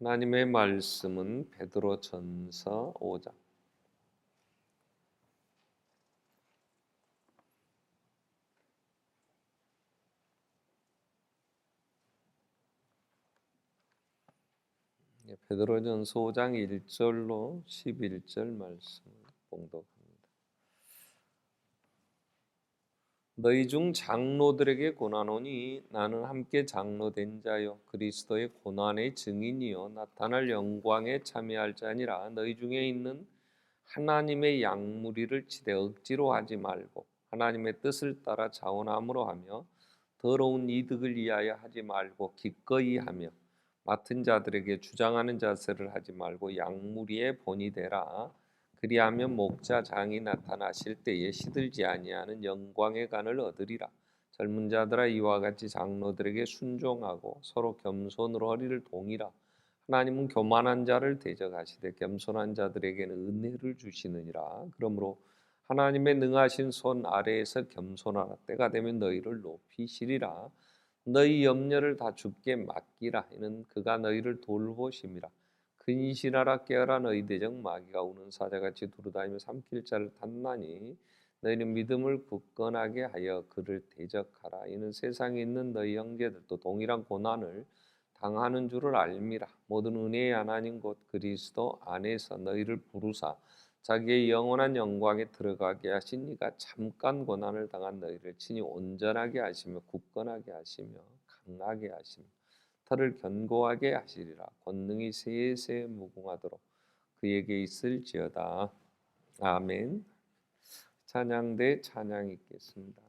하나님의 말씀은 베드로전서 5장. 베드로전서 5장 1절로 11절 말씀을 봉독합니다. 너희 중 장로들에게 고난오니 나는 함께 장로된 자요 그리스도의 고난의 증인이요 나타날 영광에 참여할 자니라. 너희 중에 있는 하나님의 양무리를 치되 억지로 하지 말고 하나님의 뜻을 따라 자원함으로 하며 더러운 이득을 위하여 하지 말고 기꺼이 하며 맡은 자들에게 주장하는 자세를 하지 말고 양무리의 본이 되라. 그리하면 목자장이 나타나실 때에 시들지 아니하는 영광의 간을 얻으리라. 젊은 자들아 이와 같이 장로들에게 순종하고 서로 겸손으로 허리를 동이라. 하나님은 교만한 자를 대적하시되 겸손한 자들에게는 은혜를 주시느니라. 그러므로 하나님의 능하신 손 아래에서 겸손하라. 때가 되면 너희를 높이시리라. 너희 염려를 다 주께 맡기라. 이는 그가 너희를 돌보심이라. 근신하라. 깨어라. 너희 대적 마귀가 우는 사자같이 두루다니며 삼킬 자를 탐나니 너희는 믿음을 굳건하게 하여 그를 대적하라. 이는 세상에 있는 너희 형제들도 동일한 고난을 당하는 줄을 알미라. 모든 은혜의 하나님 곧 그리스도 안에서 너희를 부르사 자기의 영원한 영광에 들어가게 하신 이가 잠깐 고난을 당한 너희를 친히 온전하게 하시며 굳건하게 하시며 강하게 하시며 털을 견고하게 하시리라. 권능이 세세 무궁하도록 그에게 있을지어다. 아멘. 찬양대 찬양 있겠습니다.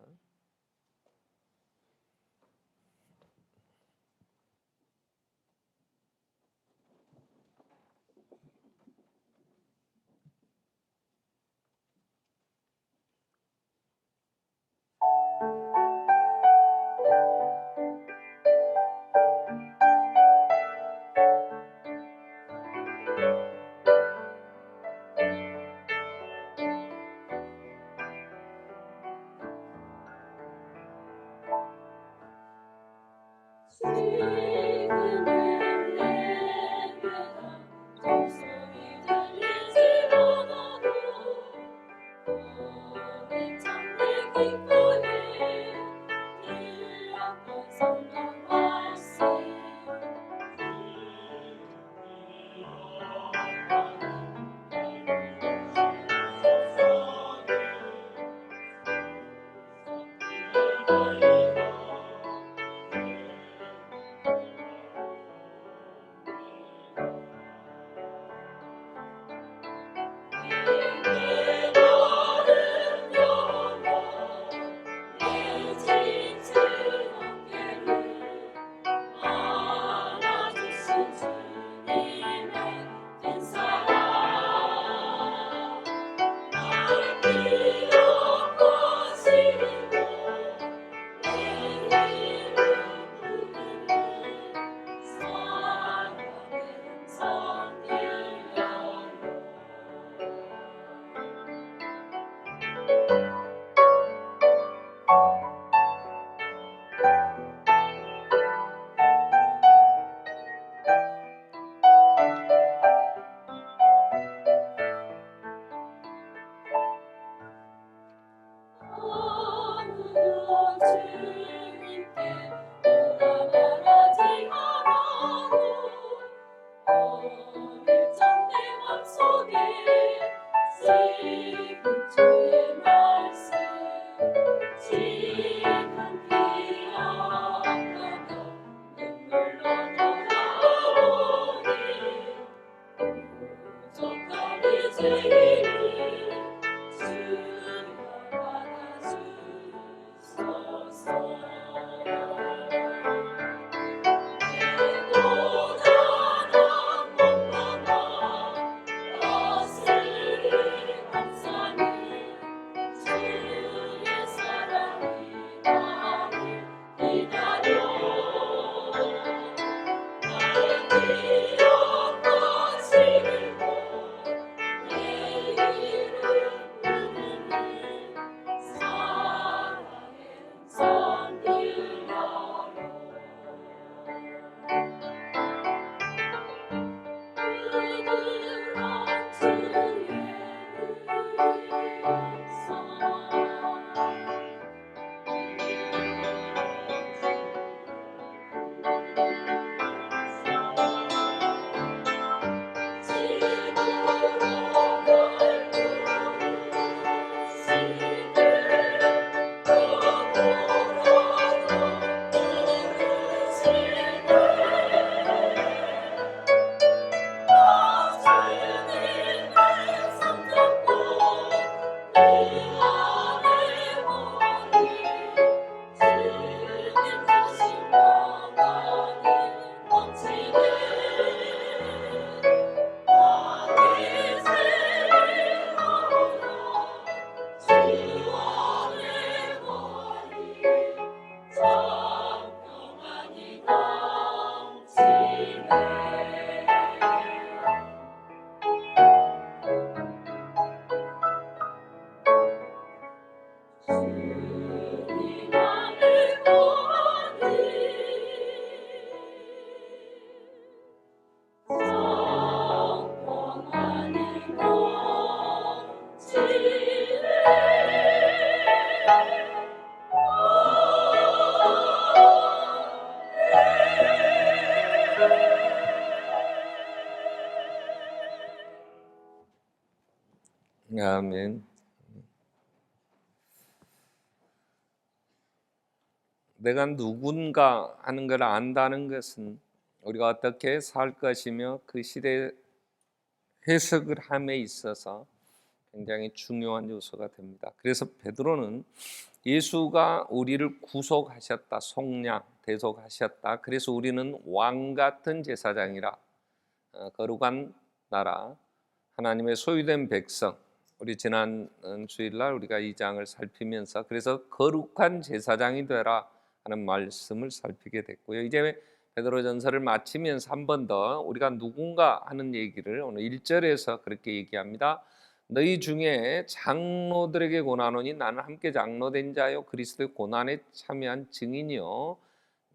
주님 나를 구하니 성평안을 넘치네. 아멘. 내가 누군가 하는 걸 안다는 것은 우리가 어떻게 살 것이며 그 시대에 해석을 함에 있어서 굉장히 중요한 요소가 됩니다. 그래서 베드로는 예수가 우리를 구속하셨다, 속량, 대속하셨다. 그래서 우리는 왕 같은 제사장이라, 거룩한 나라, 하나님의 소유된 백성. 우리 지난 주일날 우리가 이 장을 살피면서 그래서 거룩한 제사장이 되라 하는 말씀을 살피게 됐고요. 이제 베드로전서를 마치면서 한 번 더 우리가 누군가 하는 얘기를 오늘 1절에서 그렇게 얘기합니다. 너희 중에 장로들에게 고난하노니 나는 함께 장로된 자요 그리스도의 고난에 참여한 증인이요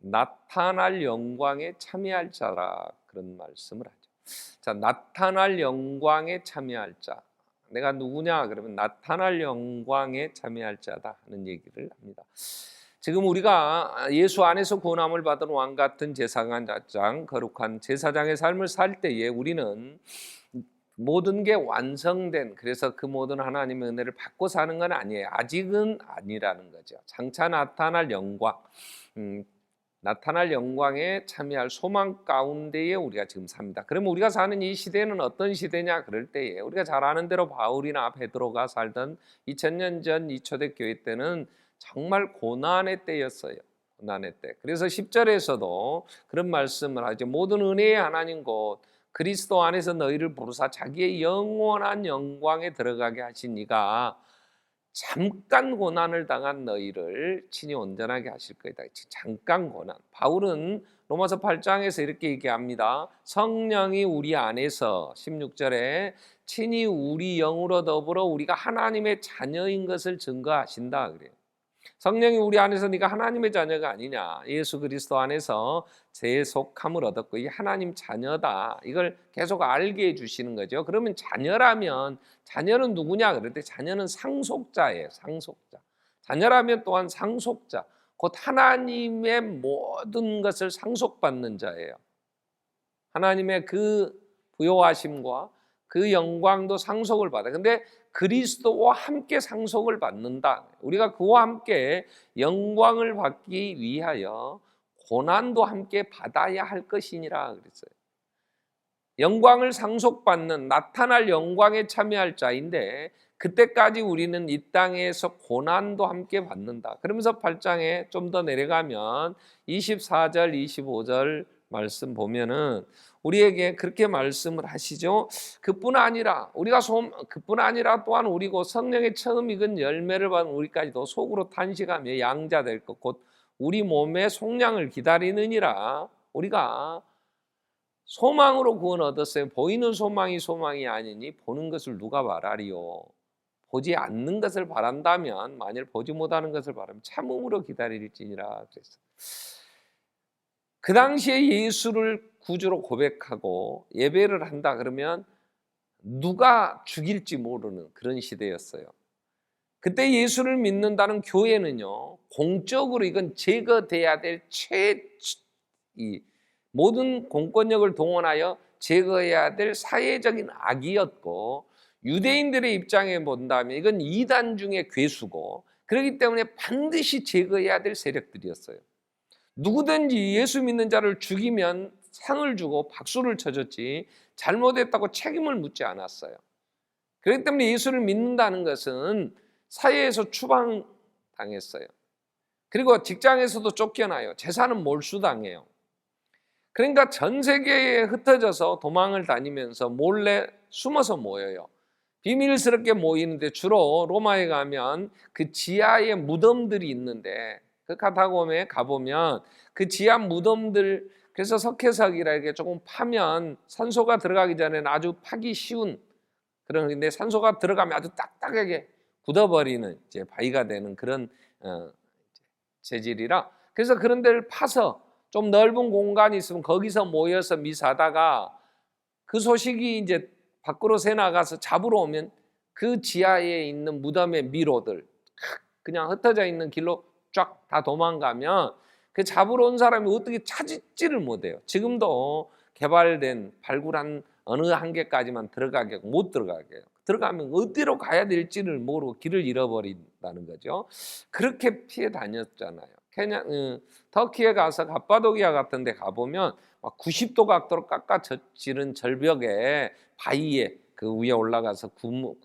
나타날 영광에 참여할 자라, 그런 말씀을 하죠. 자, 나타날 영광에 참여할 자. 내가 누구냐? 그러면 나타날 영광에 참여할 자다 하는 얘기를 합니다. 지금 우리가 예수 안에서 구원함을 받은 왕 같은 제사장, 거룩한 제사장의 삶을 살 때에 우리는 모든 게 완성된, 그래서 그 모든 하나님의 은혜를 받고 사는 건 아니에요. 아직은 아니라는 거죠. 장차 나타날 영광, 나타날 영광에 참여할 소망 가운데에 우리가 지금 삽니다. 그러면 우리가 사는 이 시대는 어떤 시대냐? 그럴 때에 우리가 잘 아는 대로 바울이나 베드로가 살던 2000년 전 이 초대교회 때는 정말 고난의 때였어요. 고난의 때. 그래서 10절에서도 그런 말씀을 하죠. 모든 은혜의 하나님 곧 그리스도 안에서 너희를 부르사 자기의 영원한 영광에 들어가게 하신 이가 잠깐 고난을 당한 너희를 친히 온전하게 하실 거이다. 잠깐 고난. 바울은 로마서 8장에서 이렇게 얘기합니다. 성령이 우리 안에서 16절에 친히 우리 영으로 더불어 우리가 하나님의 자녀인 것을 증거하신다 그래요. 성령이 우리 안에서 네가 하나님의 자녀가 아니냐, 예수 그리스도 안에서 재속함을 얻었고 이 하나님 자녀다, 이걸 계속 알게 해주시는 거죠. 그러면 자녀라면 자녀는 누구냐? 그럴 때 자녀는 상속자예요. 상속자. 자녀라면 또한 상속자, 곧 하나님의 모든 것을 상속받는 자예요. 하나님의 그 부요하심과 그 영광도 상속을 받아요. 근데 그리스도와 함께 상속을 받는다. 우리가 그와 함께 영광을 받기 위하여 고난도 함께 받아야 할 것이니라 그랬어요. 영광을 상속받는, 나타날 영광에 참여할 자인데 그때까지 우리는 이 땅에서 고난도 함께 받는다. 그러면서 8장에 좀 더 내려가면 24절, 25절 말씀 보면은 우리에게 그렇게 말씀을 하시죠. 그뿐 아니라 그뿐 아니라 또한 우리 곧 성령의 처음 익은 열매를 받은 우리까지도 속으로 탄식하며 양자 될 것 곧 우리 몸의 속량을 기다리느니라. 우리가 소망으로 구원 얻었어요. 보이는 소망이 소망이 아니니 보는 것을 누가 바라리요. 보지 않는 것을 바란다면, 만일 보지 못하는 것을 바라면 참음으로 기다릴지니라 그랬어요. 그 당시에 예수를 구주로 고백하고 예배를 한다 그러면 누가 죽일지 모르는 그런 시대였어요. 그때 예수를 믿는다는 교회는요, 공적으로 이건 제거돼야 될 모든 공권력을 동원하여 제거해야 될 사회적인 악이었고, 유대인들의 입장에 본다면 이건 이단 중의 괴수고, 그렇기 때문에 반드시 제거해야 될 세력들이었어요. 누구든지 예수 믿는 자를 죽이면 상을 주고 박수를 쳐줬지 잘못했다고 책임을 묻지 않았어요. 그렇기 때문에 예수를 믿는다는 것은 사회에서 추방당했어요. 그리고 직장에서도 쫓겨나요. 재산은 몰수당해요. 그러니까 전 세계에 흩어져서 도망을 다니면서 몰래 숨어서 모여요. 비밀스럽게 모이는데 주로 로마에 가면 그 지하에 무덤들이 있는데, 그 카타콤에 가보면 그 지하 무덤들, 그래서 석회석이라 이렇게 조금 파면 산소가 들어가기 전에는 아주 파기 쉬운 그런, 근데 산소가 들어가면 아주 딱딱하게 굳어버리는 이제 바위가 되는 그런 재질이라, 그래서 그런 데를 파서 좀 넓은 공간이 있으면 거기서 모여서 미사다가 그 소식이 이제 밖으로 새 나가서 잡으러 오면 그 지하에 있는 무덤의 미로들 그냥 흩어져 있는 길로 쫙 다 도망가면 그 잡으러 온 사람이 어떻게 찾지를 못해요. 지금도 개발된 발굴한 어느 한계까지만 들어가게 못 들어가게 해요. 들어가면 어디로 가야 될지를 모르고 길을 잃어버린다는 거죠. 그렇게 피해 다녔잖아요. 터키에 가서 갑바도기아 같은 데 가보면 막 90도 각도로 깎아지른 절벽에 바위에 그 위에 올라가서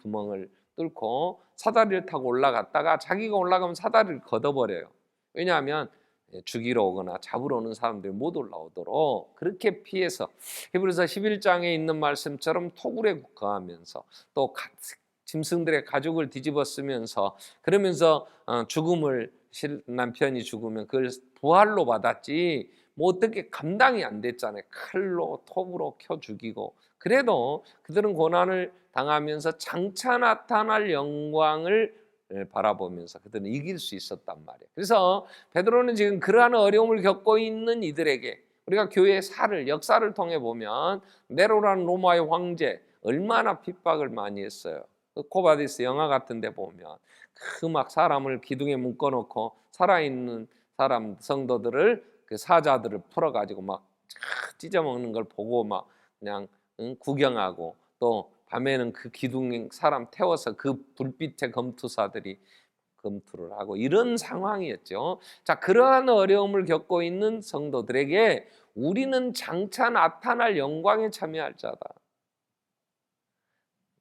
구멍을 뚫고 사다리를 타고 올라갔다가 자기가 올라가면 사다리를 걷어버려요. 왜냐하면 죽이러 오거나 잡으러 오는 사람들이 못 올라오도록 그렇게 피해서, 히브리서 11장에 있는 말씀처럼 토굴에 거하면서 또 짐승들의 가죽을 뒤집어 쓰면서 그러면서 죽음을 남편이 죽으면 그걸 부활로 받았지 뭐 어떻게 감당이 안 됐잖아요. 칼로 톱으로 켜 죽이고. 그래도 그들은 고난을 당하면서 장차 나타날 영광을 바라보면서 그들은 이길 수 있었단 말이에요. 그래서 베드로는 지금 그러한 어려움을 겪고 있는 이들에게, 우리가 교회의 역사를 통해 보면 네로라는 로마의 황제 얼마나 핍박을 많이 했어요. 코바디스 영화 같은 데 보면 그 막 사람을 기둥에 묶어놓고 살아있는 사람 성도들을 그 사자들을 풀어가지고 막 찢어먹는 걸 보고 막 그냥 구경하고, 또 밤에는 그 기둥에 사람 태워서 그 불빛의 검투사들이 검투를 하고 이런 상황이었죠. 자, 그러한 어려움을 겪고 있는 성도들에게 우리는 장차 나타날 영광에 참여할 자다.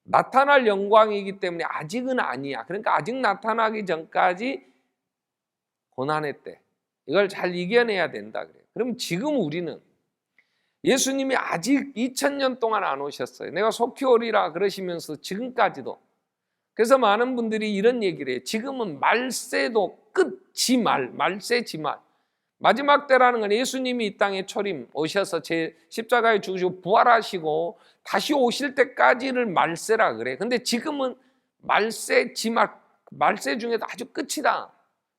나타날 영광이기 때문에 아직은 아니야. 그러니까 아직 나타나기 전까지 고난의 때 이걸 잘 이겨내야 된다 그래요. 그럼 지금 우리는 예수님이 아직 2000년 동안 안 오셨어요. 내가 속히 오리라 그러시면서 지금까지도. 그래서 많은 분들이 이런 얘기를 해요. 지금은 말세도 끝이 말세지 말. 마지막 때라는 건 예수님이 이 땅에 오셔서 제 십자가에 죽으시고 부활하시고 다시 오실 때까지를 말세라 그래. 근데 지금은 말세 중에도 아주 끝이다.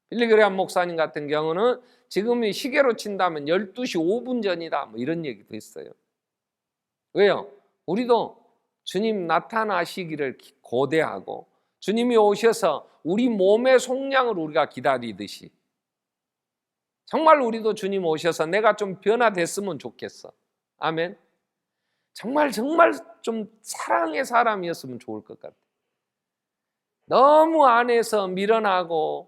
빌리그레암 목사님 같은 경우는 지금이 시계로 친다면 12시 5분 전이다. 뭐 이런 얘기도 있어요. 왜요? 우리도 주님 나타나시기를 고대하고 주님이 오셔서 우리 몸의 속량을 우리가 기다리듯이 정말 우리도 주님 오셔서 내가 좀 변화됐으면 좋겠어. 아멘. 정말 좀 사랑의 사람이었으면 좋을 것 같아. 너무 안에서 미련하고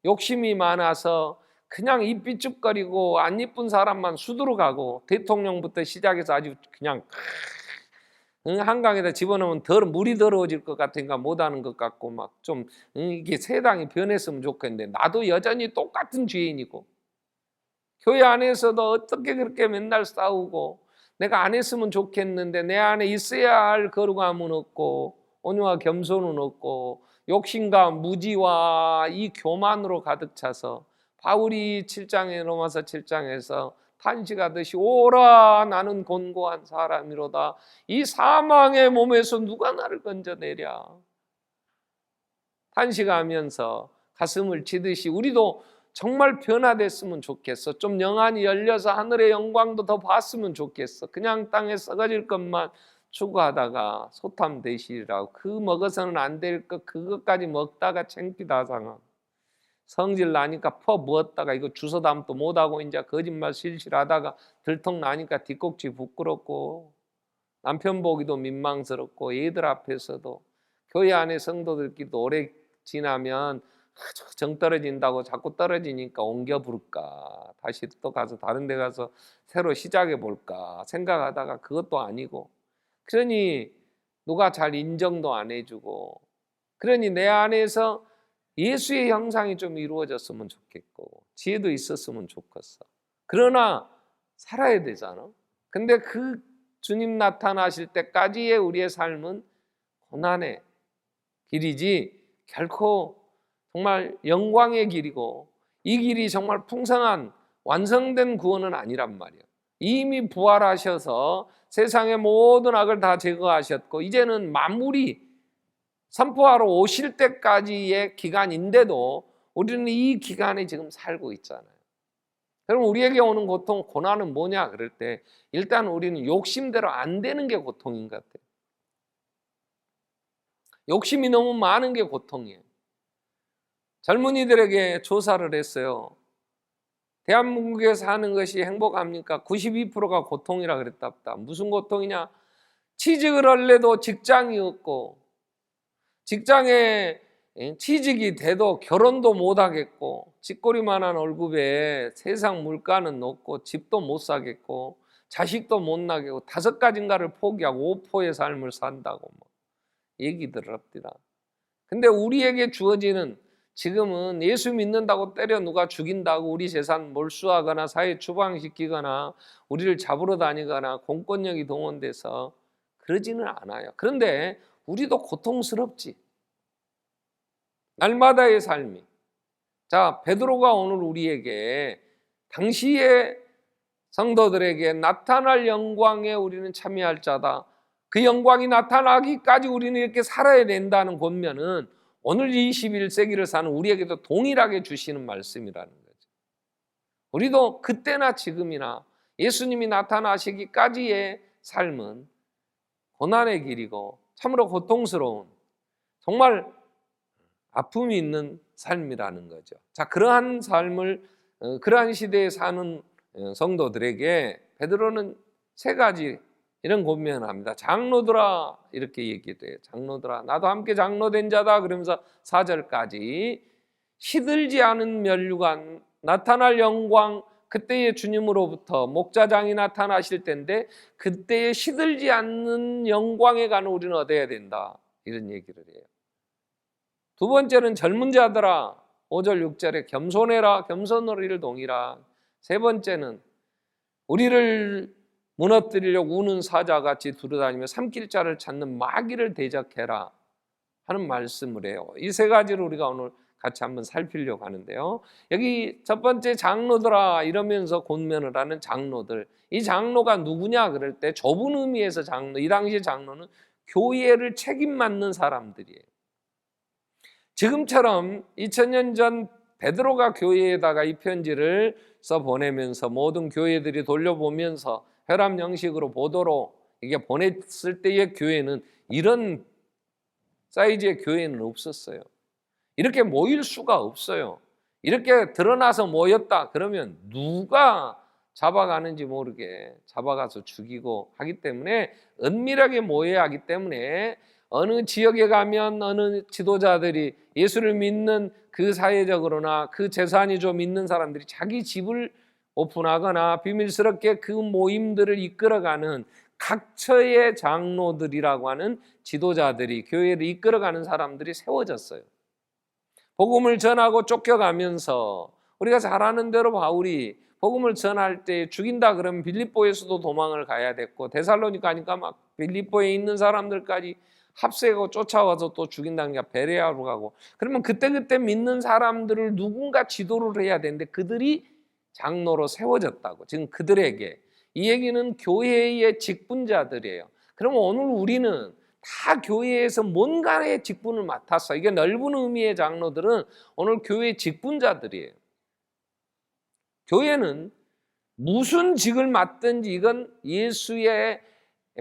욕심이 많아서 그냥 입 삐죽거리고 안 이쁜 사람만 수두룩하고, 대통령부터 시작해서 아주 그냥 한강에다 집어넣으면 물이 더러워질 것 같으니까 못하는 것 같고 막 좀 이게 세상이 변했으면 좋겠는데 나도 여전히 똑같은 죄인이고, 교회 안에서도 어떻게 그렇게 맨날 싸우고, 내가 안 했으면 좋겠는데 내 안에 있어야 할 거룩함은 없고 온유와 겸손은 없고 욕심과 무지와 이 교만으로 가득 차서 바울이 로마서 7장에서 탄식하듯이 오라 나는 곤고한 사람이로다, 이 사망의 몸에서 누가 나를 건져내랴 탄식하면서 가슴을 치듯이 우리도 정말 변화됐으면 좋겠어. 좀 영안이 열려서 하늘의 영광도 더 봤으면 좋겠어. 그냥 땅에 썩어질 것만 추구하다가 소탐 대실이라고 그 먹어서는 안 될 것 그것까지 먹다가 창피다 상하고, 성질 나니까 퍼부었다가 이거 주워 담도 못하고 이제 거짓말 실실하다가 들통 나니까 뒷꼭지 부끄럽고 남편 보기도 민망스럽고 애들 앞에서도, 교회 안에 성도들끼리도 오래 지나면 정 떨어진다고 자꾸 떨어지니까 옮겨 부를까, 다시 또 가서 다른 데 가서 새로 시작해 볼까 생각하다가 그것도 아니고, 그러니 누가 잘 인정도 안 해주고, 그러니 내 안에서 예수의 형상이 좀 이루어졌으면 좋겠고 지혜도 있었으면 좋겠어. 그러나 살아야 되잖아. 근데 그 주님 나타나실 때까지의 우리의 삶은 고난의 길이지 결코 정말 영광의 길이고 이 길이 정말 풍성한 완성된 구원은 아니란 말이에요. 이미 부활하셔서 세상의 모든 악을 다 제거하셨고 이제는 만물이 선포하러 오실 때까지의 기간인데도 우리는 이 기간에 지금 살고 있잖아요. 그럼 우리에게 오는 고통, 고난은 뭐냐 그럴 때 일단 우리는 욕심대로 안 되는 게 고통인 것 같아요. 욕심이 너무 많은 게 고통이에요. 젊은이들에게 조사를 했어요. 대한민국에 사는 것이 행복합니까? 92%가 고통이라 그랬답니다. 무슨 고통이냐? 취직을 할래도 직장이 없고, 직장에 취직이 돼도 결혼도 못 하겠고, 쥐꼬리만한 월급에 세상 물가는 높고, 집도 못 사겠고, 자식도 못 나겠고, 5가지인가를 포기하고 오포의 삶을 산다고 얘기들을 합니다. 근데 우리에게 주어지는 지금은 예수 믿는다고 때려 누가 죽인다고 우리 재산 몰수하거나 사회 추방시키거나 우리를 잡으러 다니거나 공권력이 동원돼서 그러지는 않아요. 그런데 우리도 고통스럽지. 날마다의 삶이. 자, 베드로가 오늘 우리에게 당시의 성도들에게 나타날 영광에 우리는 참여할 자다. 그 영광이 나타나기까지 우리는 이렇게 살아야 된다는 권면은 오늘 21세기를 사는 우리에게도 동일하게 주시는 말씀이라는 거죠. 우리도 그때나 지금이나 예수님이 나타나시기까지의 삶은 고난의 길이고 참으로 고통스러운 정말 아픔이 있는 삶이라는 거죠. 자, 그러한 삶을 그러한 시대에 사는 성도들에게 베드로는 3가지 이런 권면을 합니다. 장로들아 이렇게 얘기돼요. 장로들아 나도 함께 장로된 자다 그러면서 4절까지 시들지 않은 면류관 나타날 영광 그때의 주님으로부터 목자장이 나타나실 텐데 그때의 시들지 않는 영광에 가는 우리는 얻어야 된다 이런 얘기를 해요. 2번째는 젊은 자들아 5절 6절에 겸손해라 겸손으로 이를 동이라. 3번째는 우리를 무너뜨리려고 우는 사자같이 두루다니며 삼킬 자를 찾는 마귀를 대적해라 하는 말씀을 해요. 이 3가지를 우리가 오늘 같이 한번 살피려고 하는데요. 여기 첫 번째 장로들아 이러면서 권면을 하는 장로들. 이 장로가 누구냐 그럴 때 좁은 의미에서 장로, 이 당시 장로는 교회를 책임 맡는 사람들이에요. 지금처럼 2000년 전 베드로가 교회에다가 이 편지를 써 보내면서 모든 교회들이 돌려보면서 혈압 형식으로 보도로 이게 보냈을 때의 교회는 이런 사이즈의 교회는 없었어요. 이렇게 모일 수가 없어요. 이렇게 드러나서 모였다 그러면 누가 잡아가는지 모르게 잡아가서 죽이고 하기 때문에 은밀하게 모여야 하기 때문에 어느 지역에 가면 어느 지도자들이 예수를 믿는 그 사회적으로나 그 재산이 좀 있는 사람들이 자기 집을 오픈하거나 비밀스럽게 그 모임들을 이끌어가는 각처의 장로들이라고 하는 지도자들이 교회를 이끌어가는 사람들이 세워졌어요. 복음을 전하고 쫓겨가면서 우리가 잘 아는 대로 바울이 복음을 전할 때 죽인다 그러면 빌립보에서도 도망을 가야 됐고 데살로니가 하니까 막 빌립보에 있는 사람들까지 합세하고 쫓아와서 또 죽인다니까 베레아로 가고 그러면 그때그때 믿는 사람들을 누군가 지도를 해야 되는데 그들이 장로로 세워졌다고. 지금 그들에게 이 얘기는 교회의 직분자들이에요. 그러면 오늘 우리는 다 교회에서 뭔가의 직분을 맡았어. 이게 넓은 의미의 장로들은 오늘 교회의 직분자들이에요. 교회는 무슨 직을 맡든지 이건 예수의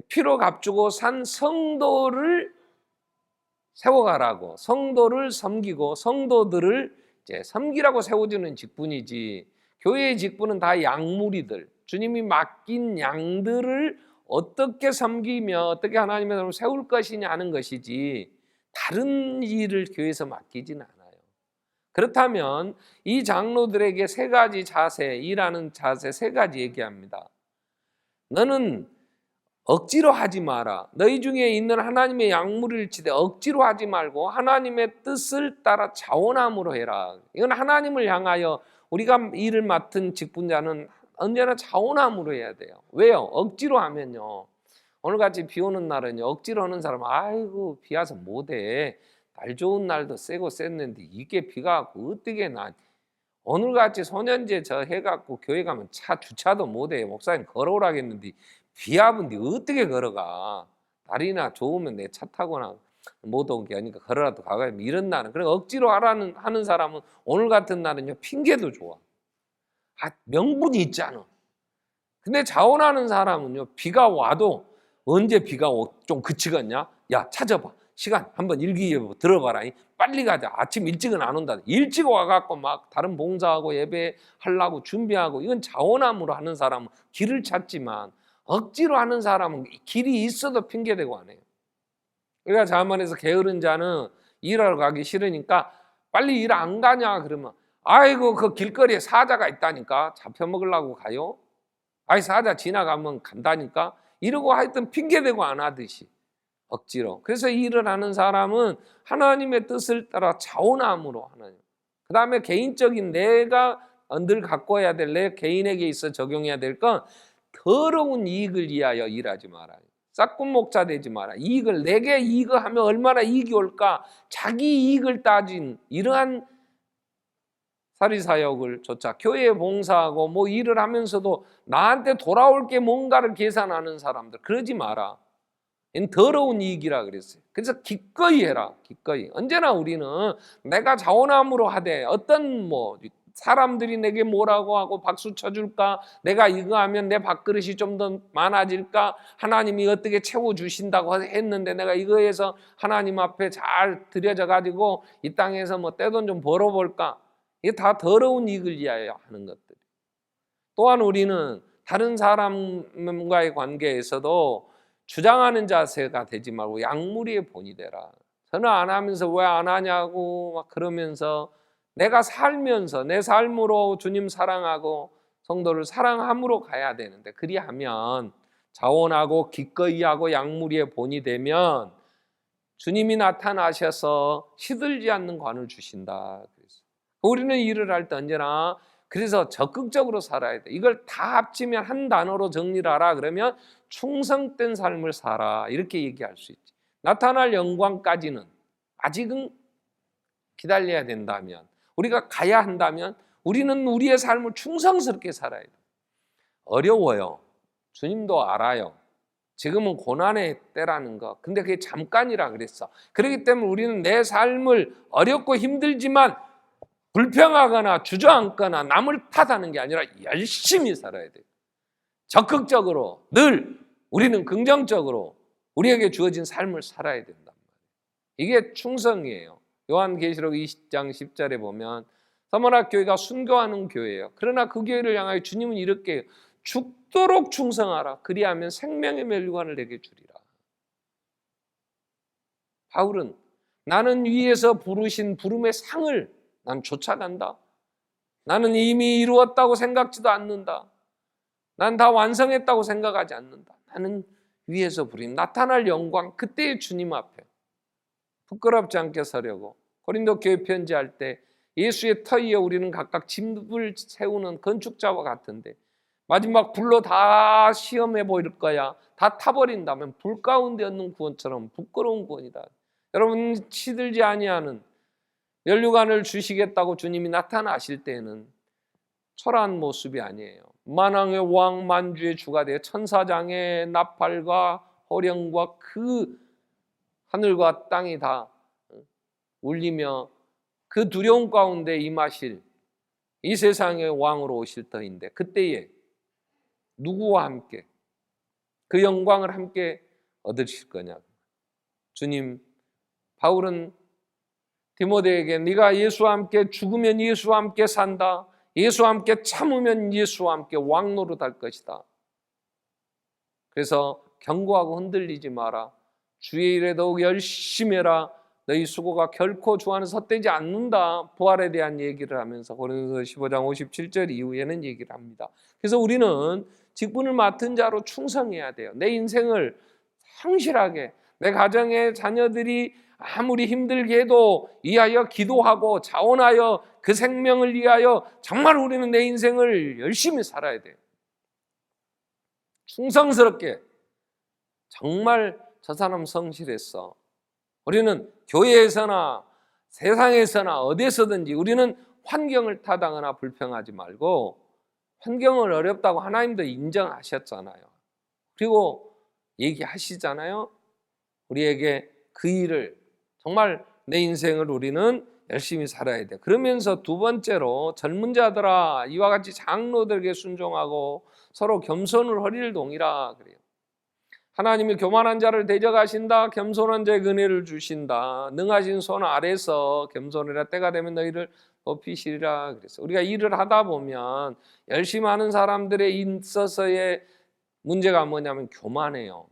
피로 값주고 산 성도를 세워가라고 성도를 섬기고 성도들을 이제 섬기라고 세워주는 직분이지 교회의 직분은 다 양무리들 주님이 맡긴 양들을 어떻게 섬기며 어떻게 하나님의 사람을 세울 것이냐 하는 것이지 다른 일을 교회에서 맡기진 않아요. 그렇다면 이 장로들에게 3가지 자세, 일하는 자세 3가지 얘기합니다. 너는 억지로 하지 마라. 너희 중에 있는 하나님의 양무리를 치되 억지로 하지 말고 하나님의 뜻을 따라 자원함으로 해라. 이건 하나님을 향하여 우리가 일을 맡은 직분자는 언제나 자원함으로 해야 돼요. 왜요? 억지로 하면요. 오늘같이 비 오는 날은요. 억지로 하는 사람은 아이고 비 와서 못해. 날 좋은 날도 세고 셌는데 이게 비가 왔고 어떻게 나. 오늘같이 소년제 저 해갖고 교회 가면 차 주차도 못해. 목사님 걸어오라겠는데 비 와본데 어떻게 걸어가. 날이나 좋으면 내 차 타거나. 못 오게 하니까 걸어라도 가봐야 이런 날은. 그래 억지로 하는 사람은 오늘 같은 날은요 핑계도 좋아. 명분이 있잖아. 근데 자원하는 사람은요 비가 와도 언제 비가 좀 그치겠냐? 야 찾아봐. 시간 한번 일기예보 들어봐라. 빨리 가자. 아침 일찍은 안 온다. 일찍 와갖고 막 다른 봉사하고 예배하려고 준비하고. 이건 자원함으로 하는 사람은 길을 찾지만 억지로 하는 사람은 길이 있어도 핑계대고 안 해요. 그러니까 자만해서 게으른 자는 일하러 가기 싫으니까 빨리 일 안 가냐 그러면 아이고 그 길거리에 사자가 있다니까 잡혀먹으려고 가요? 아이 사자 지나가면 간다니까? 이러고 하여튼 핑계대고 안 하듯이 억지로. 그래서 일을 하는 사람은 하나님의 뜻을 따라 자원함으로 하나님. 그 다음에 개인적인 내가 늘 갖고야 될 내 개인에게 있어 적용해야 될 건 더러운 이익을 위하여 일하지 마라. 싹군 목자 되지 마라. 이익을 내게 이익을 하면 얼마나 이익이 올까? 자기 이익을 따진 이러한 사리사욕을 조차 교회에 봉사하고 뭐 일을 하면서도 나한테 돌아올 게 뭔가를 계산하는 사람들 그러지 마라. 이건 더러운 이익이라 그랬어요. 그래서 기꺼이 해라. 기꺼이. 언제나 우리는 내가 자원함으로 하되 어떤 뭐 사람들이 내게 뭐라고 하고 박수 쳐줄까? 내가 이거 하면 내 밥그릇이 좀 더 많아질까? 하나님이 어떻게 채워주신다고 했는데 내가 이거에서 하나님 앞에 잘 들여져 가지고 이 땅에서 뭐 떼돈 좀 벌어볼까? 이게 다 더러운 이익을 위하여 하는 것들. 또한 우리는 다른 사람과의 관계에서도 주장하는 자세가 되지 말고 양무리의 본이 되라. 저는 안 하면서 왜 안 하냐고 막 그러면서 내가 살면서 내 삶으로 주님 사랑하고 성도를 사랑함으로 가야 되는데 그리하면 자원하고 기꺼이 하고 양무리의 본이 되면 주님이 나타나셔서 시들지 않는 관을 주신다. 우리는 일을 할 때 언제나 그래서 적극적으로 살아야 돼. 이걸 다 합치면 한 단어로 정리를 하라 그러면 충성된 삶을 살아 이렇게 얘기할 수 있지. 나타날 영광까지는 아직은 기다려야 된다면 우리가 가야 한다면 우리는 우리의 삶을 충성스럽게 살아야 돼. 어려워요. 주님도 알아요. 지금은 고난의 때라는 거. 근데 그게 잠깐이라 그랬어. 그렇기 때문에 우리는 내 삶을 어렵고 힘들지만 불평하거나 주저앉거나 남을 탓하는 게 아니라 열심히 살아야 돼요. 적극적으로 늘 우리는 긍정적으로 우리에게 주어진 삶을 살아야 된단 말이에요. 이게 충성이에요. 요한계시록 20장 10절에 보면 서머나 교회가 순교하는 교회예요. 그러나 그 교회를 향하여 주님은 이렇게 죽도록 충성하라. 그리하면 생명의 멸류관을 내게 주리라. 바울은 나는 위에서 부르신 부름의 상을 난 쫓아간다. 나는 이미 이루었다고 생각지도 않는다. 난 다 완성했다고 생각하지 않는다. 나는 위에서 부린 나타날 영광 그때의 주님 앞에 부끄럽지 않게 서려고. 고린도 교회 편지할 때 예수의 터 위에 우리는 각각 집을 세우는 건축자와 같은데 마지막 불로 다 시험해 보일 거야. 다 타버린다면 불 가운데 얻는 구원처럼 부끄러운 구원이다. 여러분 시들지 아니하는 멸류관을 주시겠다고 주님이 나타나실 때에는 초라한 모습이 아니에요. 만왕의 왕 만주의 주가 되어 천사장의 나팔과 호령과 그 하늘과 땅이 다 울리며 그 두려움 가운데 임하실 이 세상의 왕으로 오실 터인데 그때에 누구와 함께 그 영광을 함께 얻으실 거냐. 주님, 바울은 디모데에게 네가 예수와 함께 죽으면 예수와 함께 산다. 예수와 함께 참으면 예수와 함께 왕노릇할 것이다. 그래서 경고하고 흔들리지 마라. 주의 일에 더욱 열심히 해라. 너희 수고가 결코 주 안에서 헛되지 않는다. 부활에 대한 얘기를 하면서 고린도서 15장 57절 이후에는 얘기를 합니다. 그래서 우리는 직분을 맡은 자로 충성해야 돼요. 내 인생을 성실하게 내 가정의 자녀들이 아무리 힘들게 해도 위하여 기도하고 자원하여 그 생명을 위하여 정말 우리는 내 인생을 열심히 살아야 돼요. 충성스럽게. 정말 저 사람 성실했어. 우리는 교회에서나 세상에서나 어디에서든지 우리는 환경을 타당하거나 불평하지 말고 환경을 어렵다고 하나님도 인정하셨잖아요. 그리고 얘기하시잖아요. 우리에게 그 일을 정말 내 인생을 우리는 열심히 살아야 돼. 그러면서 두 번째로 젊은 자들아 이와 같이 장로들에게 순종하고 서로 겸손을 허리를 동이라 그래요. 하나님이 교만한 자를 대적하신다. 겸손한 자에게 은혜를 주신다. 능하신 손 아래서 겸손해라. 때가 되면 너희를 높이시리라 그랬어. 우리가 일을 하다 보면 열심히 하는 사람들에 있어서의 문제가 뭐냐면 교만해요.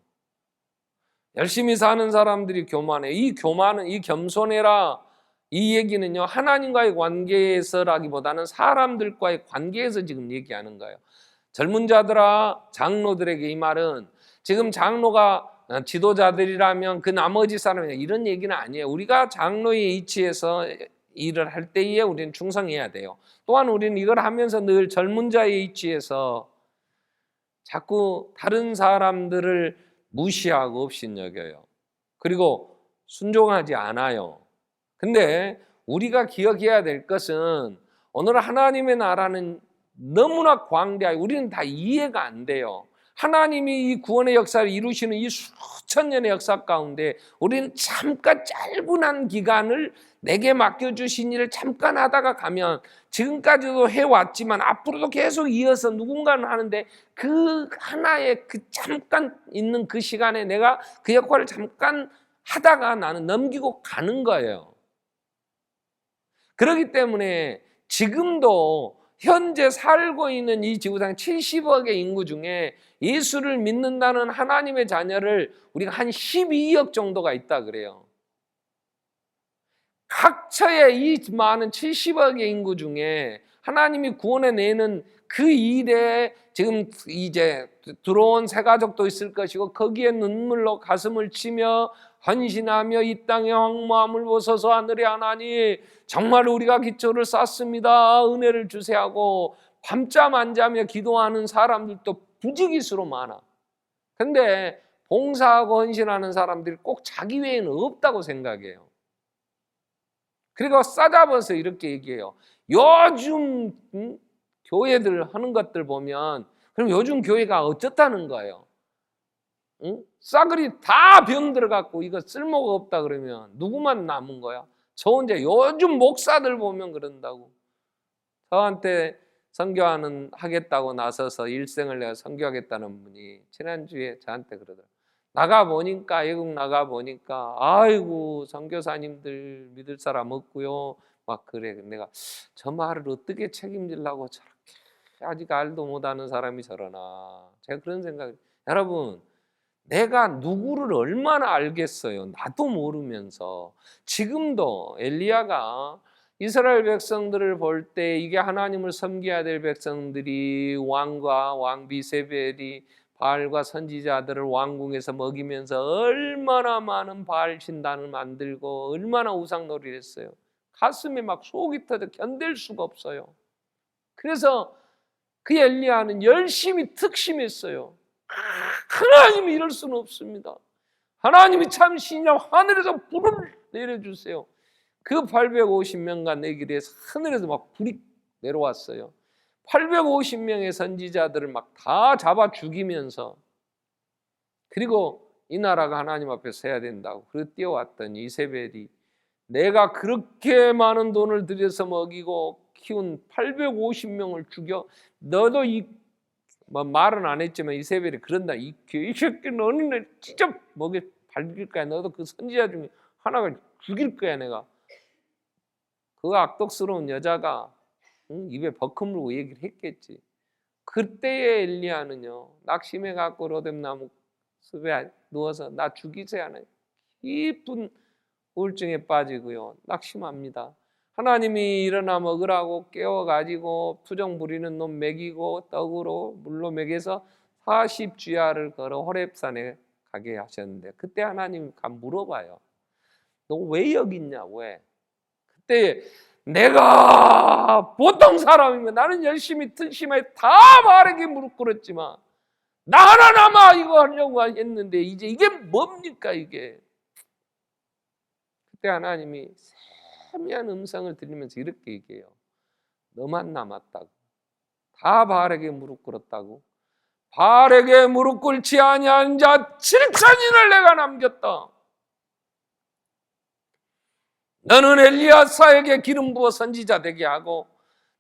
열심히 사는 사람들이 교만해. 이 교만은, 이 겸손해라, 이 얘기는요 하나님과의 관계에서라기보다는 사람들과의 관계에서 지금 얘기하는 거예요. 젊은 자들아 장로들에게 이 말은 지금 장로가 지도자들이라면 그 나머지 사람이 이런 얘기는 아니에요. 우리가 장로의 위치에서 일을 할 때에 우리는 충성해야 돼요. 또한 우리는 이걸 하면서 늘 젊은 자의 위치에서 자꾸 다른 사람들을 무시하고 업신여겨요. 그리고 순종하지 않아요. 근데 우리가 기억해야 될 것은 오늘 하나님의 나라는 너무나 광대하고 우리는 다 이해가 안 돼요. 하나님이 이 구원의 역사를 이루시는 이 수천 년의 역사 가운데 우리는 잠깐 짧은 한 기간을 내게 맡겨주신 일을 잠깐 하다가 가면 지금까지도 해왔지만 앞으로도 계속 이어서 누군가는 하는데 그 하나의 그 잠깐 있는 그 시간에 내가 그 역할을 잠깐 하다가 나는 넘기고 가는 거예요. 그렇기 때문에 지금도 현재 살고 있는 이 지구상 70억의 인구 중에 예수를 믿는다는 하나님의 자녀를 우리가 한 12억 정도가 있다 그래요. 각처의 이 많은 70억의 인구 중에 하나님이 구원해 내는 그 일에 지금 이제 들어온 새 가족도 있을 것이고 거기에 눈물로 가슴을 치며 헌신하며 이 땅의 황무함을 벗어서 하늘의 하나님 정말 우리가 기초를 쌓습니다. 은혜를 주세요 하고 밤잠 안 자며 기도하는 사람들도 부지기수로 많아. 근데 봉사하고 헌신하는 사람들이 꼭 자기 외에는 없다고 생각해요. 그리고 싸잡아서 이렇게 얘기해요. 요즘 교회들 하는 것들 보면 그럼 요즘 교회가 어쩌다는 거예요? 싸그리 다 병 들어갖고 이거 쓸모가 없다 그러면 누구만 남은 거야? 저 혼자 요즘 목사들 보면 그런다고. 저한테 하겠다고 나서서 일생을 내가 선교하겠다는 분이 지난주에 저한테 그러더라고요. 나가보니까 외국 나가보니까 아이고 선교사님들 믿을 사람 없고요 막 그래. 내가 저 말을 어떻게 책임지려고 저렇게 아직 알도 못하는 사람이 저러나. 제가 그런 생각을. 여러분 내가 누구를 얼마나 알겠어요. 나도 모르면서. 지금도 엘리야가 이스라엘 백성들을 볼 때 이게 하나님을 섬겨야 될 백성들이 왕과 왕비 이세벨이 바알과 선지자들을 왕궁에서 먹이면서 얼마나 많은 바알 신단을 만들고 얼마나 우상놀이를 했어요. 가슴에 막 속이 터져 견딜 수가 없어요. 그래서 그 엘리야는 열심히 특심했어요. 하나님이 이럴 수는 없습니다. 하나님이 참 신이냐 하늘에서 불을 내려주세요. 그 850명간 내기를 해서 하늘에서 막 불이 내려왔어요. 850명의 선지자들을 막 다 잡아 죽이면서 그리고 이 나라가 하나님 앞에 서야 된다고 그렇게 뛰어왔더니 이세벨이 내가 그렇게 많은 돈을 들여서 먹이고 키운 850명을 죽여 너도 이 말은 안 했지만 이세벨이 그런다. 이 새끼 너는 진짜 먹여 밝힐 거야. 너도 그 선지자 중에 하나가 죽일 거야 내가. 그 악독스러운 여자가 입에 버금물고 얘기를 했겠지. 그때의 엘리야는요 낙심해 갖고 로뎀나무 숲에 누워서 나 죽이세요 하는 깊은 우울증에 빠지고요 낙심합니다. 하나님이 일어나 먹으라고 깨워가지고 투정 부리는 놈 먹이고 떡으로 물로 먹여서 40주야를 걸어 호렙산에 가게 하셨는데 그때 하나님 가 물어봐요. 너 왜 여기 있냐 왜? 그때 내가 보통 사람이면 나는 열심히 특심에 다 바르게 무릎 꿇었지만 나 하나나마 이거 하려고 했는데 이제 이게 뭡니까 이게? 그때 하나님이 세미한 음성을 들리면서 이렇게 얘기해요. 너만 남았다고. 다 바알에게 무릎 꿇었다고. 바알에게 무릎 꿇지 아니한 자 7천인을 내가 남겼다. 너는 엘리야사에게 기름 부어 선지자 되게 하고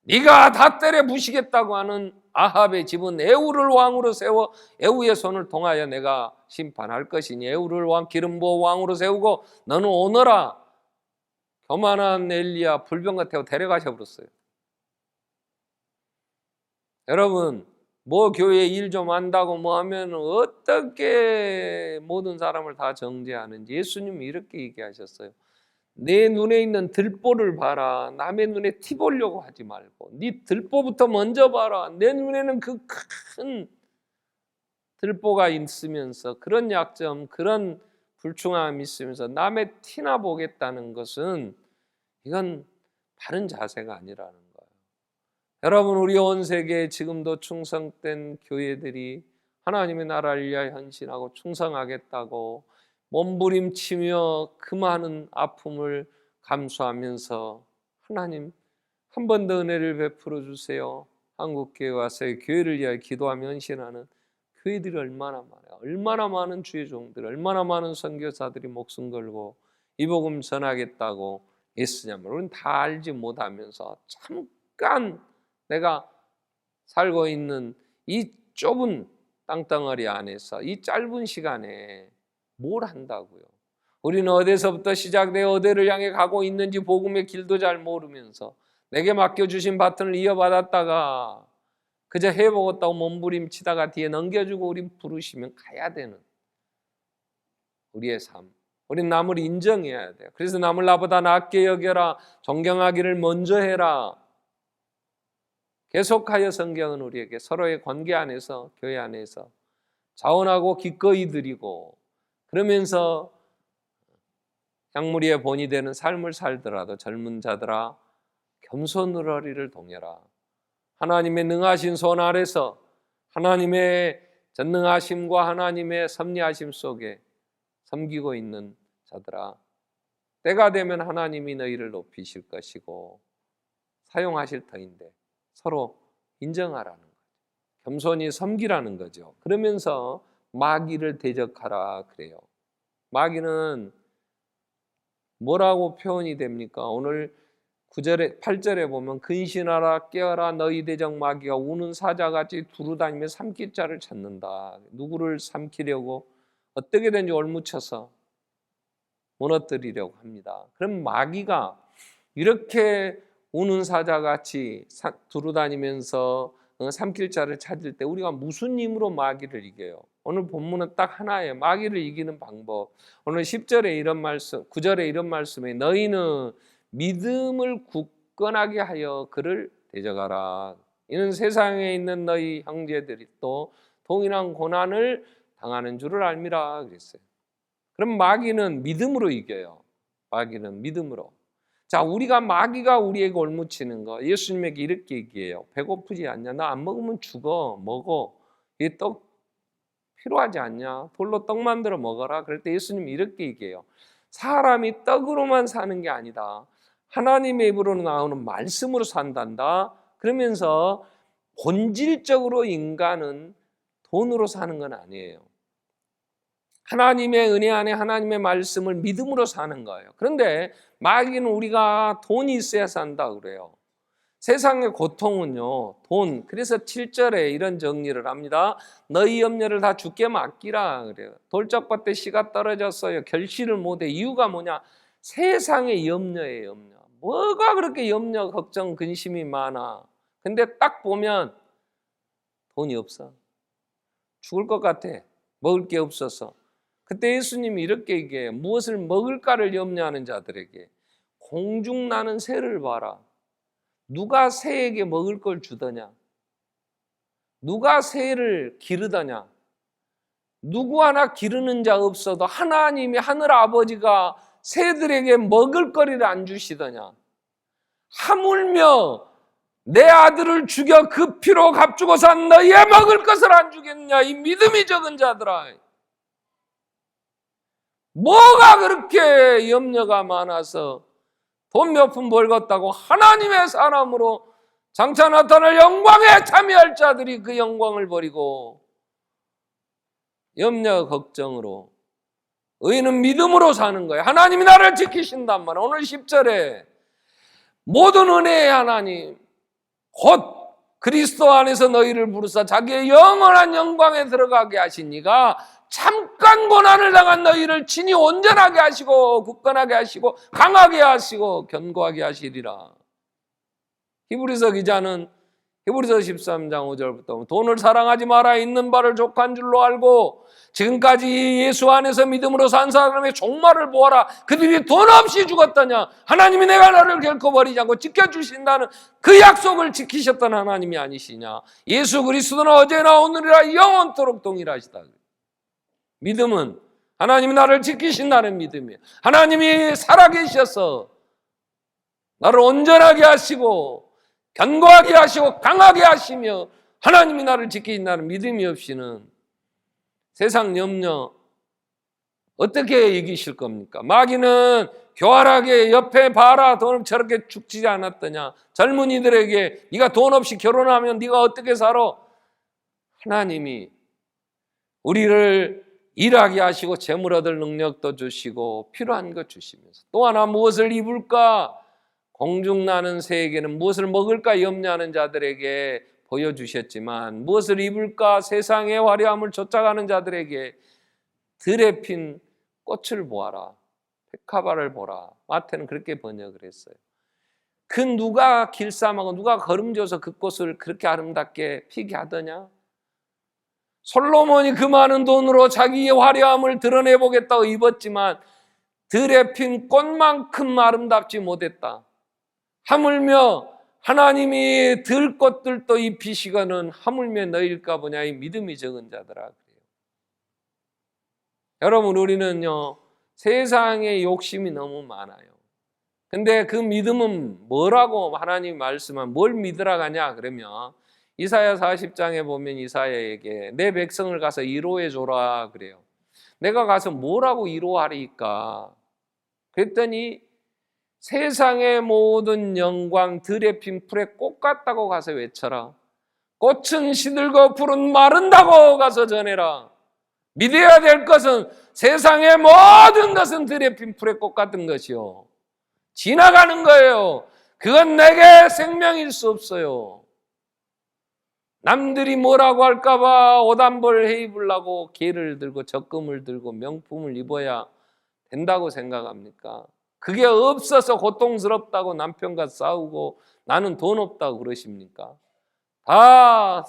네가 다 때려 부시겠다고 하는 아합의 집은 에후를 왕으로 세워 에후의 손을 통하여 내가 심판할 것이니 에후를 기름 부어 왕으로 세우고 너는 오너라. 교만한 엘리야 불병과 태워 데려가셔 버렸어요. 여러분, 뭐 교회 일 좀 한다고 뭐 하면 어떻게 모든 사람을 다 정죄하는지 예수님이 이렇게 얘기하셨어요. 내 눈에 있는 들보를 봐라. 남의 눈에 티 보려고 하지 말고 네 들보부터 먼저 봐라. 내 눈에는 그 큰 들보가 있으면서 그런 약점, 그런 불충함이 있으면서 남의 티나 보겠다는 것은 이건 바른 자세가 아니라는 거예요. 여러분, 우리 온 세계에 지금도 충성된 교회들이 하나님의 나라를 위하여 헌신하고 충성하겠다고 몸부림치며 그 많은 아픔을 감수하면서 하나님 한 번 더 은혜를 베풀어 주세요. 한국교회 와서 교회를 위하여 기도하며 헌신하는 교회들이 얼마나 많아요. 얼마나 많은 주의 종들, 얼마나 많은 선교사들이 목숨 걸고 이 복음 전하겠다고 애쓰냐면 우리는 다 알지 못하면서 잠깐 내가 살고 있는 이 좁은 땅덩어리 안에서 이 짧은 시간에 뭘 한다고요? 우리는 어디서부터 시작되어 어디를 향해 가고 있는지 복음의 길도 잘 모르면서 내게 맡겨주신 바톤을 이어받았다가 그저 해보겠다고 몸부림치다가 뒤에 넘겨주고 우린 부르시면 가야 되는 우리의 삶. 우린 남을 인정해야 돼요. 그래서 남을 나보다 낫게 여겨라. 존경하기를 먼저 해라. 계속하여 성경은 우리에게 서로의 관계 안에서 교회 안에서 자원하고 기꺼이 드리고 그러면서 향무리의 본이 되는 삶을 살더라도 젊은 자들아 겸손으로 허리를 동여라. 하나님의 능하신 손 아래서 하나님의 전능하심과 하나님의 섭리하심 속에 섬기고 있는 자들아 때가 되면 하나님이 너희를 높이실 것이고 사용하실 터인데 서로 인정하라는 거죠. 겸손히 섬기라는 거죠. 그러면서 마귀를 대적하라 그래요. 마귀는 뭐라고 표현이 됩니까? 오늘 9절에 8절에 보면 근신하라 깨어라 너희 대적 마귀가 우는 사자같이 두루다니며 삼킬 자를 찾는다. 누구를 삼키려고 어떻게든지 올무쳐서 무너뜨리려고 합니다. 그럼 마귀가 이렇게 우는 사자같이 두루다니면서 삼킬 자를 찾을 때 우리가 무슨 힘으로 마귀를 이겨요? 오늘 본문은 딱 하나예요. 마귀를 이기는 방법. 오늘 10절에 이런 말씀, 9절에 이런 말씀에 너희는 믿음을 굳건하게 하여 그를 대적하라. 이는 세상에 있는 너희 형제들이 또 동일한 고난을 당하는 줄을 알미라 그랬어요. 그럼 마귀는 믿음으로 이겨요. 마귀는 믿음으로. 자, 우리가 마귀가 우리에게 올무치는 거 예수님에게 이렇게 얘기해요. 배고프지 않냐? 나 안 먹으면 죽어. 먹어. 이 떡 필요하지 않냐? 돌로 떡 만들어 먹어라. 그럴 때 예수님이 이렇게 얘기해요. 사람이 떡으로만 사는 게 아니다. 하나님의 입으로 나오는 말씀으로 산단다. 그러면서 본질적으로 인간은 돈으로 사는 건 아니에요. 하나님의 은혜 안에 하나님의 말씀을 믿음으로 사는 거예요. 그런데 마귀는 우리가 돈이 있어야 산다 그래요. 세상의 고통은요, 돈. 그래서 7절에 이런 정리를 합니다. 너희 염려를 다 주께 맡기라 그래요. 돌짝밭에 씨가 떨어졌어요. 결실을 못해. 이유가 뭐냐? 세상의 염려예요, 염려. 뭐가 그렇게 염려, 걱정, 근심이 많아. 근데 딱 보면 돈이 없어. 죽을 것 같아. 먹을 게 없어서. 그때 예수님이 이렇게 얘기해요. 무엇을 먹을까를 염려하는 자들에게 공중 나는 새를 봐라. 누가 새에게 먹을 걸 주더냐? 누가 새를 기르더냐? 누구 하나 기르는 자 없어도 하나님이 하늘 아버지가 새들에게 먹을 거리를 안 주시더냐? 하물며 내 아들을 죽여 그 피로 값주고 산 너희의 먹을 것을 안 주겠냐? 이 믿음이 적은 자들아. 뭐가 그렇게 염려가 많아서 돈 몇 푼 벌겠다고 하나님의 사람으로 장차 나타날 영광에 참여할 자들이 그 영광을 버리고 염려 걱정으로 의인은 믿음으로 사는 거예요. 하나님이 나를 지키신단 말이에요. 오늘 10절에 모든 은혜의 하나님 곧 그리스도 안에서 너희를 부르사 자기의 영원한 영광에 들어가게 하신 이가 잠깐 고난을 당한 너희를 친히 온전하게 하시고 굳건하게 하시고 강하게 하시고 견고하게 하시리라. 히브리서 기자는 히브리서 13장 5절부터 돈을 사랑하지 마라 있는 바를 족한 줄로 알고 지금까지 예수 안에서 믿음으로 산 사람의 종말을 보아라. 그들이 돈 없이 죽었더냐. 하나님이 내가 너를 결코 버리지 않고 지켜주신다는 그 약속을 지키셨던 하나님이 아니시냐. 예수 그리스도는 어제나 오늘이라 영원토록 동일하시다. 믿음은 하나님이 나를 지키신다는 믿음이에요. 하나님이 살아계셔서 나를 온전하게 하시고 견고하게 하시고 강하게 하시며 하나님이 나를 지키신다는 믿음이 없이는 세상 염려 어떻게 이기실 겁니까? 마귀는 교활하게 옆에 봐라 돈 저렇게 죽지 않았더냐. 젊은이들에게 네가 돈 없이 결혼하면 네가 어떻게 살아? 하나님이 우리를 일하게 하시고 재물 얻을 능력도 주시고 필요한 것 주시면서 또 하나 무엇을 입을까? 공중나는 새에게는 무엇을 먹을까 염려하는 자들에게 보여주셨지만 무엇을 입을까 세상의 화려함을 쫓아가는 자들에게 들에 핀 꽃을 보아라. 백합화를 보라. 마태는 그렇게 번역을 했어요. 그 누가 길쌈하고 누가 거름져서 그 꽃을 그렇게 아름답게 피게 하더냐? 솔로몬이 그 많은 돈으로 자기의 화려함을 드러내보겠다고 입었지만 들에 핀 꽃만큼 아름답지 못했다. 하물며 하나님이 들꽃들도 입히시거는 하물며 너희일까 보냐. 이 믿음이 적은 자들아 그래요. 여러분 우리는요 세상에 욕심이 너무 많아요. 근데 그 믿음은 뭐라고 하나님이 말씀한 뭘 믿으라 하냐 그러면 이사야 40장에 보면 이사야에게 내 백성을 가서 위로해 줘라 그래요. 내가 가서 뭐라고 위로하리까? 그랬더니 세상의 모든 영광 들에 핀 풀의 꽃 같다고 가서 외쳐라. 꽃은 시들고 풀은 마른다고 가서 전해라. 믿어야 될 것은 세상의 모든 것은 들에 핀 풀의 꽃 같은 것이요. 지나가는 거예요. 그건 내게 생명일 수 없어요. 남들이 뭐라고 할까봐 옷 한 벌 해입으려고 개를 들고 적금을 들고 명품을 입어야 된다고 생각합니까? 그게 없어서 고통스럽다고 남편과 싸우고 나는 돈 없다고 그러십니까? 다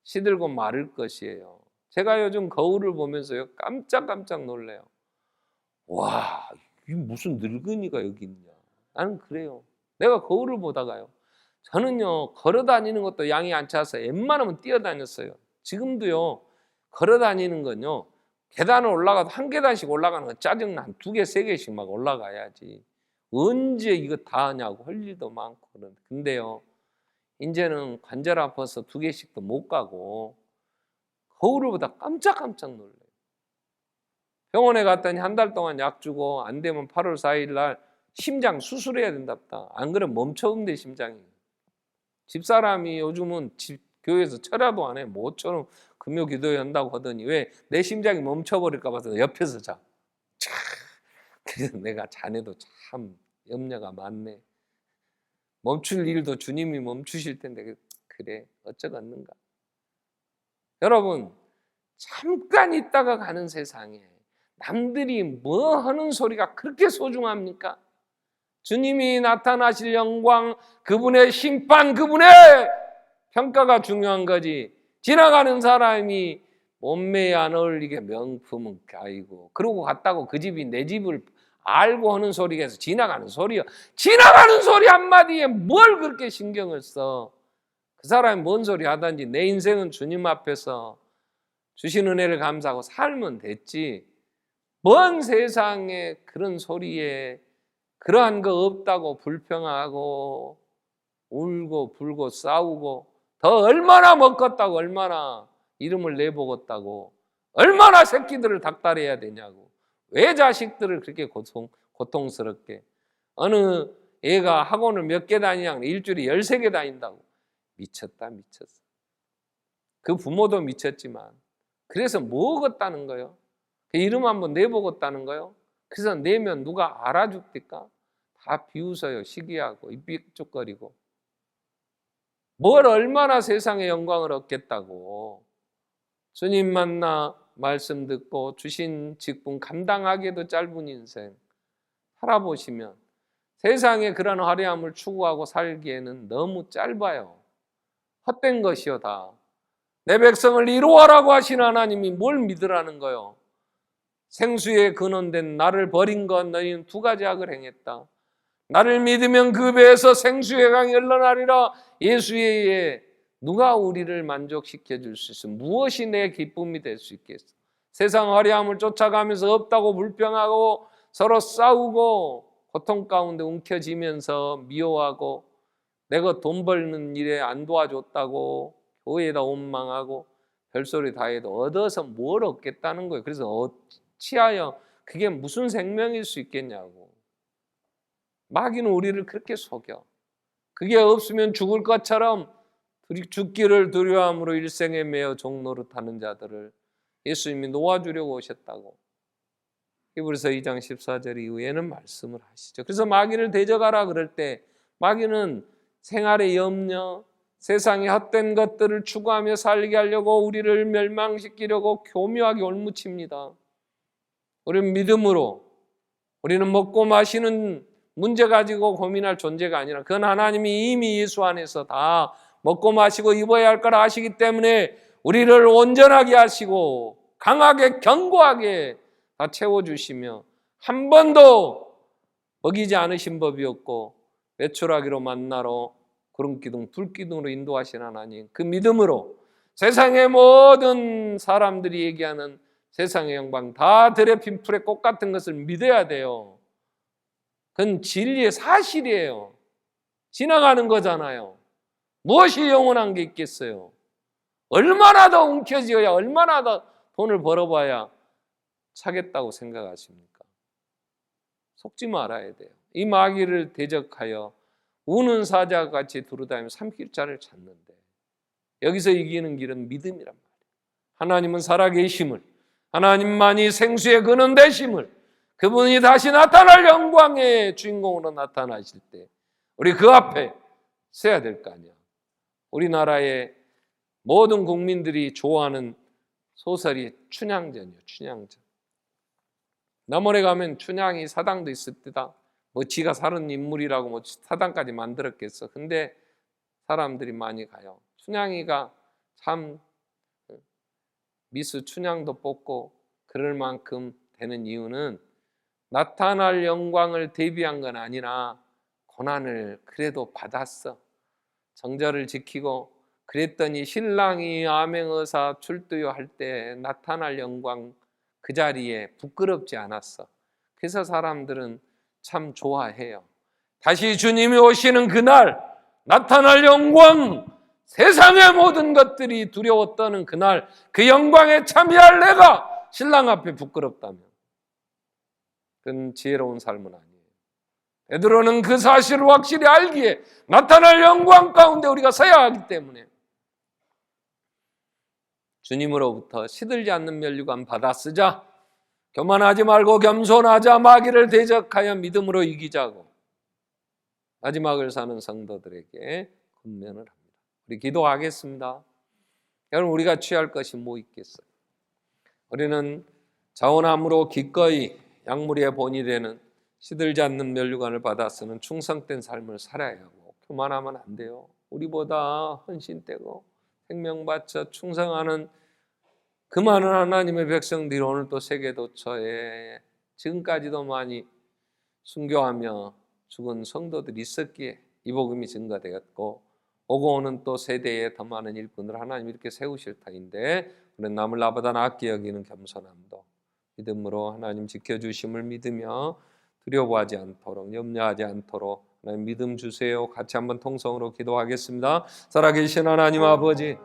시들고 마를 것이에요. 제가 요즘 거울을 보면서요 깜짝깜짝 놀래요. 와, 이게 무슨 늙은이가 여기 있냐. 나는 그래요. 내가 거울을 보다가요. 저는요 걸어 다니는 것도 양이 안 차서 웬만하면 뛰어다녔어요. 지금도요 걸어 다니는 건요 계단을 올라가도 한 계단씩 올라가는 건 짜증나. 한 두 개, 세 개씩 막 올라가야지. 언제 이거 다 하냐고 할 일도 많고 그런데. 근데요, 이제는 관절 아파서 두 개씩도 못 가고 거울을 보다 깜짝깜짝 놀래요. 병원에 갔더니 한 달 동안 약 주고 안 되면 8월 4일 날 심장 수술해야 된답다. 안 그러면 멈춰온대 심장이. 집사람이 요즘은 교회에서 철야도 안 해. 모처럼 금요 기도회 한다고 하더니 왜 내 심장이 멈춰버릴까 봐서 옆에서 자. 그래서 내가 자네도 참 염려가 많네. 멈출 일도 주님이 멈추실 텐데 그래 어쩌겠는가. 여러분 잠깐 있다가 가는 세상에 남들이 뭐 하는 소리가 그렇게 소중합니까? 주님이 나타나실 영광, 그분의 심판, 그분의 평가가 중요한 거지. 지나가는 사람이 몸매에 안 어울리게 명품은 가이고 그러고 갔다고 그 집이 내 집을 알고 하는 소리가 해서 지나가는 소리요. 지나가는 소리 한마디에 뭘 그렇게 신경을 써. 그 사람이 뭔 소리 하든지 내 인생은 주님 앞에서 주신 은혜를 감사하고 살면 됐지. 먼 세상에 그런 소리에 그러한 거 없다고 불평하고 울고 불고 싸우고 더 얼마나 먹었다고 얼마나 이름을 내보겠다고 얼마나 새끼들을 닥달해야 되냐고. 왜 자식들을 그렇게 고통스럽게. 어느 애가 학원을 몇 개 다니냐 일주일에 13개 다닌다고. 미쳤다 미쳤어. 그 부모도 미쳤지만 그래서 먹었다는 거예요. 그 이름 한번 내보겠다는 거요. 그래서 내면 누가 알아줍니까? 다 비웃어요. 시기하고 삐죽거리고. 뭘 얼마나 세상의 영광을 얻겠다고. 주님 만나 말씀 듣고 주신 직분 감당하기에도 짧은 인생 살아보시면 세상에 그런 화려함을 추구하고 살기에는 너무 짧아요. 헛된 것이요 다. 내 백성을 이루어라고 하신 하나님이 뭘 믿으라는 거요. 생수에 근원된 나를 버린 것 너희는 두 가지 악을 행했다. 나를 믿으면 그 배에서 생수의 강이 흘러나리라. 예수의 누가 우리를 만족시켜 줄 수 있어? 무엇이 내 기쁨이 될 수 있겠어? 세상 화려함을 쫓아가면서 없다고 불평하고 서로 싸우고 고통 가운데 움켜쥐면서 미워하고 내가 돈 벌는 일에 안 도와줬다고 교회에다 원망하고 별소리 다 해도 얻어서 뭘 얻겠다는 거예요. 그래서 어찌하여 그게 무슨 생명일 수 있겠냐고. 마귀는 우리를 그렇게 속여. 그게 없으면 죽을 것처럼 죽기를 두려움으로 일생에 매어 종노릇하는 자들을 예수님이 놓아주려고 오셨다고. 히브리서 2장 14절 이후에는 말씀을 하시죠. 그래서 마귀를 대적하라 그럴 때 마귀는 생활의 염려, 세상의 헛된 것들을 추구하며 살게 하려고 우리를 멸망시키려고 교묘하게 올무칩니다. 우리는 믿음으로, 우리는 먹고 마시는 문제 가지고 고민할 존재가 아니라 그건 하나님이 이미 예수 안에서 다 먹고 마시고 입어야 할 걸 아시기 때문에 우리를 온전하게 하시고 강하게 견고하게 다 채워주시며 한 번도 먹이지 않으신 법이 없고 외출하기로 만나러 구름기둥 불기둥으로 인도하신 하나님, 그 믿음으로 세상의 모든 사람들이 얘기하는 세상의 영광 다 들에 핀 풀의 꽃 같은 것을 믿어야 돼요. 그건 진리의 사실이에요. 지나가는 거잖아요. 무엇이 영원한 게 있겠어요? 얼마나 더 움켜쥐어야, 얼마나 더 돈을 벌어봐야 차겠다고 생각하십니까? 속지 말아야 돼요. 이 마귀를 대적하여 우는 사자같이 두루다니며 삼킬 자를 찾는데 여기서 이기는 길은 믿음이란 말이에요. 하나님은 살아계심을, 하나님만이 생수의 근원 되심을, 그분이 다시 나타날 영광의 주인공으로 나타나실 때 우리 그 앞에 서야 될 거 아니야. 우리나라의 모든 국민들이 좋아하는 소설이 춘향전이에요. 춘향전. 남원에 가면 춘향이 사당도 있을 때다. 뭐 지가 사는 인물이라고 뭐 사당까지 만들었겠어. 근데 사람들이 많이 가요. 춘향이가 참 미스 춘향도 뽑고 그럴 만큼 되는 이유는 나타날 영광을 대비한 건 아니라 고난을 그래도 받았어. 정절을 지키고 그랬더니 신랑이 암행어사 출두요 할 때 나타날 영광 그 자리에 부끄럽지 않았어. 그래서 사람들은 참 좋아해요. 다시 주님이 오시는 그날 나타날 영광, 세상의 모든 것들이 두려워 떠는 그날 그 영광에 참여할 내가 신랑 앞에 부끄럽다면 그건 지혜로운 삶은 아니에요. 베드로는 그 사실을 확실히 알기에 나타날 영광 가운데 우리가 서야 하기 때문에 주님으로부터 시들지 않는 면류관 받아 쓰자. 교만하지 말고 겸손하자. 마귀를 대적하여 믿음으로 이기자고 마지막을 사는 성도들에게 권면을 합니다. 우리 기도하겠습니다. 여러분, 우리가 취할 것이 뭐 있겠어요? 우리는 자원함으로 기꺼이 약물의 본이 되는 시들지 않는 면류관을 받아 쓰는 충성된 삶을 살아야 하고 교만하면 안 돼요. 우리보다 헌신되고 생명 바쳐 충성하는 그 많은 하나님의 백성들이 오늘 또 세계도처에 지금까지도 많이 순교하며 죽은 성도들이 있었기에 이 복음이 증가되었고 오고 오는 또 세대에 더 많은 일꾼을 하나님 이렇게 세우실 터인데 우리는 남을 나보다 낫게 여기는 겸손함도 믿음으로 하나님 지켜주심을 믿으며 두려워하지 않도록 염려하지 않도록 하나님 믿음 주세요. 같이 한번 통성으로 기도하겠습니다. 살아계신 하나님 아버지,